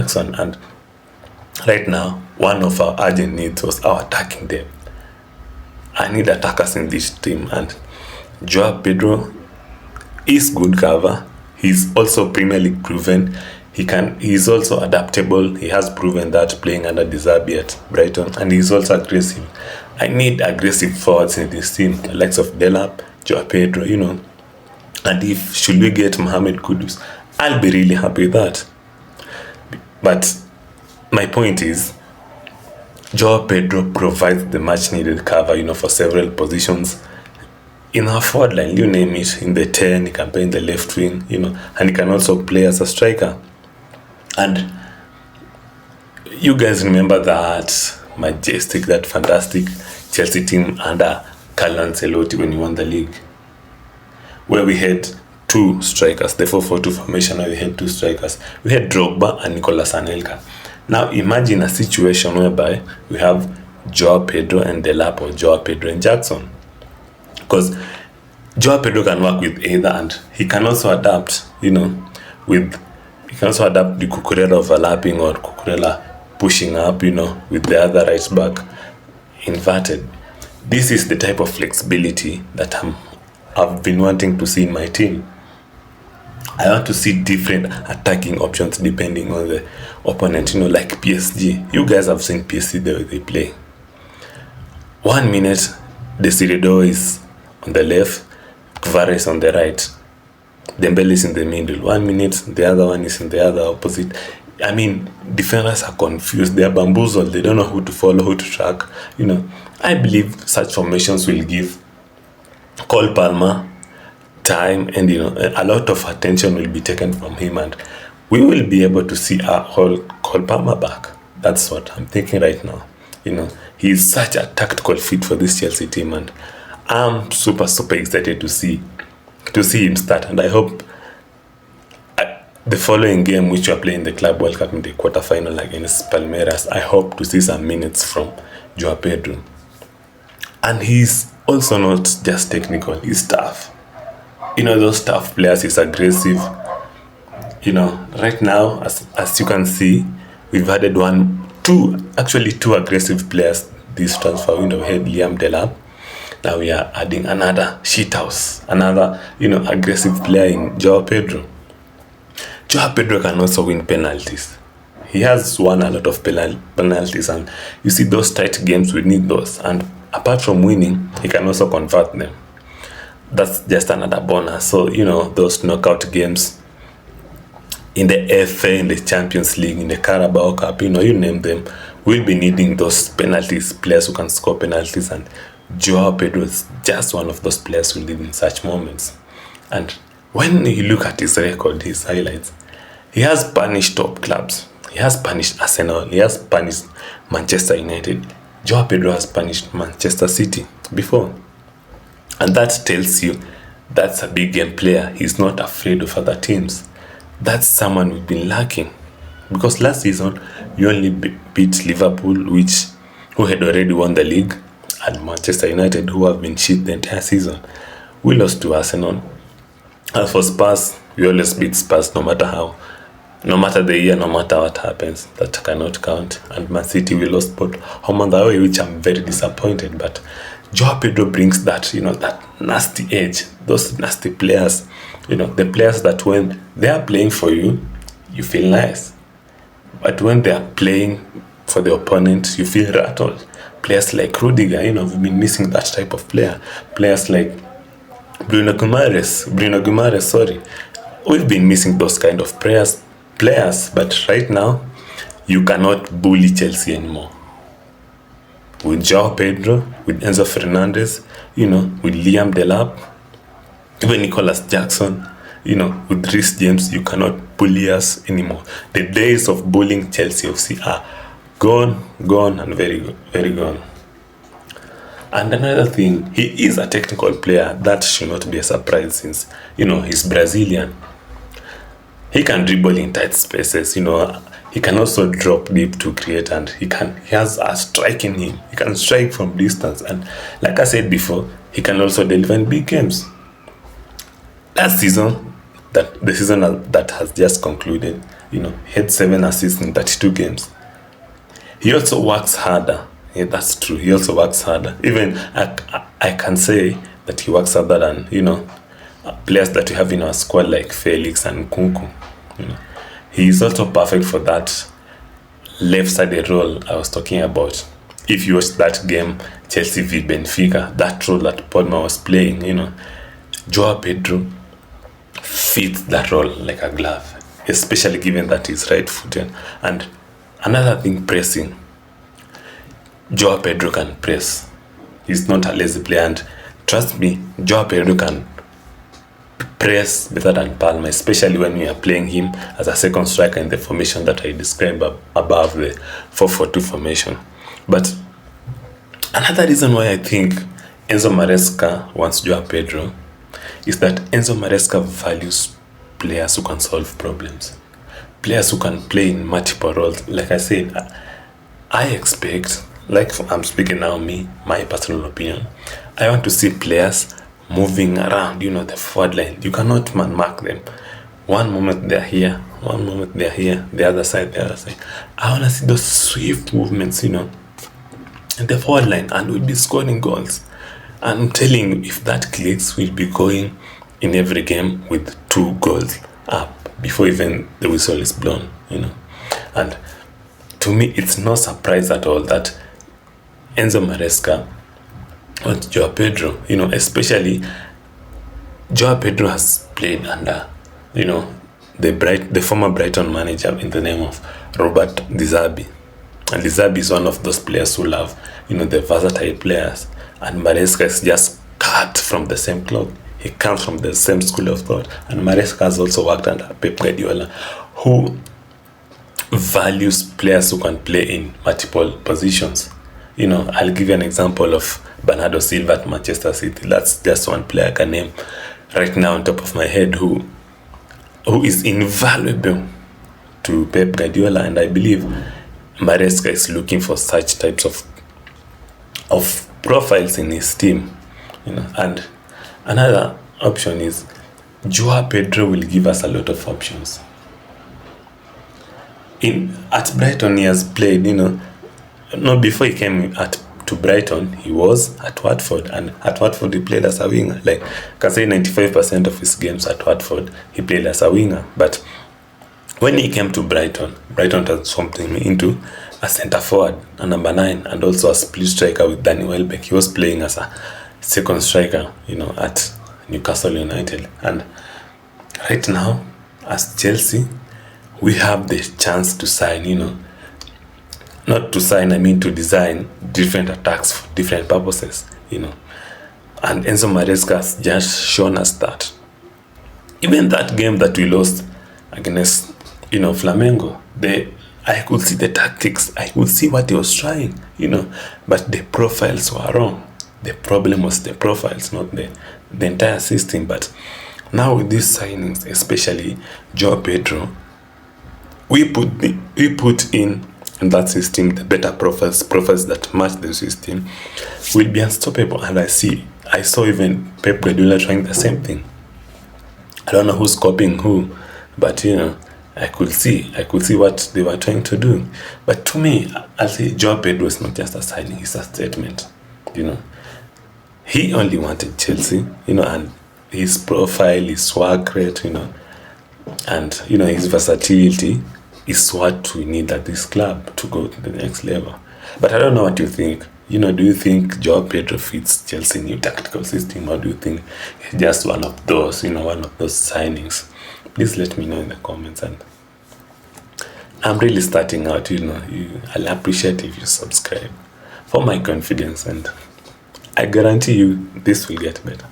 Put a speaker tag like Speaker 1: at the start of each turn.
Speaker 1: Jackson. And right now, one of our urgent needs was our attacking depth. I need attackers in this team, and Joao Pedro is good cover. He's also Premier League proven. He's also adaptable. He has proven that playing under Delap at Brighton, and he's also aggressive. I need aggressive forwards in this team, the likes of Delap, Joao Pedro, And if should we get Mohamed Kudus, I'll be really happy with that. But my point is, Joao Pedro provides the much needed cover, for several positions in our forward line. You name it, in the 10, he can play in the left wing, and he can also play as a striker. And you guys remember that majestic, that fantastic Chelsea team under Carlo Ancelotti when he won the league, where we had two strikers, the 4-4-2 formation, where we had two strikers. We had Drogba and Nicolas Anelka. Now imagine a situation whereby we have Joao Pedro and Delap, or Joao Pedro and Jackson. Because Joao Pedro can work with either, and he can also adapt, he can also adapt the Cucurella overlapping or Cucurella pushing up, with the other right back inverted. This is the type of flexibility that I've been wanting to see in my team. I want to see different attacking options depending on the opponent, like PSG. You guys have seen PSG the way they play. 1 minute, Desiredo is on the left, Kvara is on the right, Dembele is in the middle. 1 minute, the other one is in the other opposite. I mean, defenders are confused. They are bamboozled. They don't know who to follow, who to track. I believe such formations will give Cole Palmer time, and a lot of attention will be taken from him, and we will be able to see our whole Cole Palmer back. That's what I'm thinking right now. He is such a tactical fit for this Chelsea team, and I'm super excited to see him start. And I hope the following game, which we are playing the Club World Cup in the quarterfinal against Palmeiras, I hope to see some minutes from Joao Pedro. And he's also not just technical, he's tough. Those tough players, he's aggressive. Right now, as you can see, we've added two aggressive players this transfer window. We had Liam Delap. Now we are adding another shithouse, another, aggressive player in Joao Pedro. Joao Pedro can also win penalties. He has won a lot of penalties, and you see those tight games, we need those. And apart from winning, he can also convert them. That's just another bonus. So, those knockout games in the FA, in the Champions League, in the Carabao Cup, you name them, we'll be needing those penalties, players who can score penalties, and Joao Pedro is just one of those players who live in such moments. And when you look at his record, his highlights, he has punished top clubs. He has punished Arsenal. He has punished Manchester United. Joao Pedro has punished Manchester City before. And that tells you that's a big game player. He's not afraid of other teams. That's someone we've been lacking. Because last season, we only beat Liverpool, who had already won the league, and Manchester United, who have been shit the entire season. We lost to Arsenal. As for Spurs, we always beat Spurs no matter the year, no matter what happens. That cannot count. And Man City, we lost both home and away, which I'm very disappointed. But Joao Pedro brings that, that nasty edge. Those nasty players, the players that when they are playing for you, you feel nice. But when they are playing for the opponent, you feel rattled. Players like Rudiger, we've been missing that type of player. Players like Bruno Guimaraes, sorry. We've been missing those kind of players. But right now, you cannot bully Chelsea anymore. With Joao Pedro, with Enzo Fernandez, with Liam Delap, even Nicolas Jackson, with Reece James, you cannot bully us anymore. The days of bullying Chelsea FC are gone, and very, very gone. And another thing, he is a technical player. That should not be a surprise since, he's Brazilian. He can dribble in tight spaces, He can also drop deep to create, and he has a strike in him. He can strike from distance, and like I said before, he can also deliver in big games. The season that has just concluded, had 7 assists in 32 games. He also works harder. Yeah, that's true. He also works harder. Even I can say that he works harder than, players that we have in our squad like Felix and Nkunku. He is also perfect for that left-sided role I was talking about. If you watch that game, Chelsea v Benfica, that role that Podma was playing, Joao Pedro fits that role like a glove, especially given that he's right-footed. And another thing, pressing. Joao Pedro can press. He's not a lazy player, and trust me, Joao Pedro can press better than Palmer, especially when we are playing him as a second striker in the formation that I described above, the 4-4-2 formation. But another reason why I think Enzo Maresca wants Joao Pedro is that Enzo Maresca values players who can solve problems, players who can play in multiple roles. Like I said, I expect, like I'm speaking now, my personal opinion, I want to see players moving around, the forward line. You cannot mark them. One moment they're here, one moment they're here, the other side. I want to see those swift movements, in the forward line, and we'll be scoring goals. And I'm telling you, if that clicks, we'll be going in every game with 2 goals up before even the whistle is blown, And to me, it's no surprise at all that Enzo Maresca wants Joao Pedro, especially Joao Pedro has played under, the former Brighton manager in the name of Robert De Zerbi. And De Zerbi is one of those players who love, the versatile players. And Maresca is just cut from the same cloth. He comes from the same school of thought. And Maresca has also worked under Pep Guardiola, who values players who can play in multiple positions. I'll give you an example of Bernardo Silva at Manchester City. That's just one player I can name right now on top of my head who is invaluable to Pep Guardiola, and I believe Maresca is looking for such types of profiles in his team. And another option is Joao Pedro will give us a lot of options. At Brighton he has played, before he came to Brighton, he was at Watford, and at Watford he played as a winger. Like, I can say 95% of his games at Watford, he played as a winger. But when he came to Brighton transformed him into a centre forward, a number 9, and also a split striker with Danny Welbeck. He was playing as a second striker, at Newcastle United. And right now, as Chelsea, we have the chance to sign, not to sign, I mean to design different attacks for different purposes, And Enzo Maresca has just shown us that. Even that game that we lost against, Flamengo, I could see the tactics, I could see what he was trying, but the profiles were wrong. The problem was the profiles, not the entire system. But now with these signings, especially Joao Pedro, we put in that system the better profiles that match the system will be unstoppable. And I saw even Pep Guardiola trying the same thing. I don't know who's copying who, but I could see what they were trying to do. But to me, I'll say Joao Pedro is not just a signing, it's a statement. He only wanted Chelsea, and his profile, his swag rate, and his versatility is what we need at this club to go to the next level. But I don't know what you think. Do you think Joao Pedro fits Chelsea's new tactical system, or do you think it's just one of those signings? Please let me know in the comments. And I'm really starting out, I'll appreciate if you subscribe for my confidence, and I guarantee you this will get better.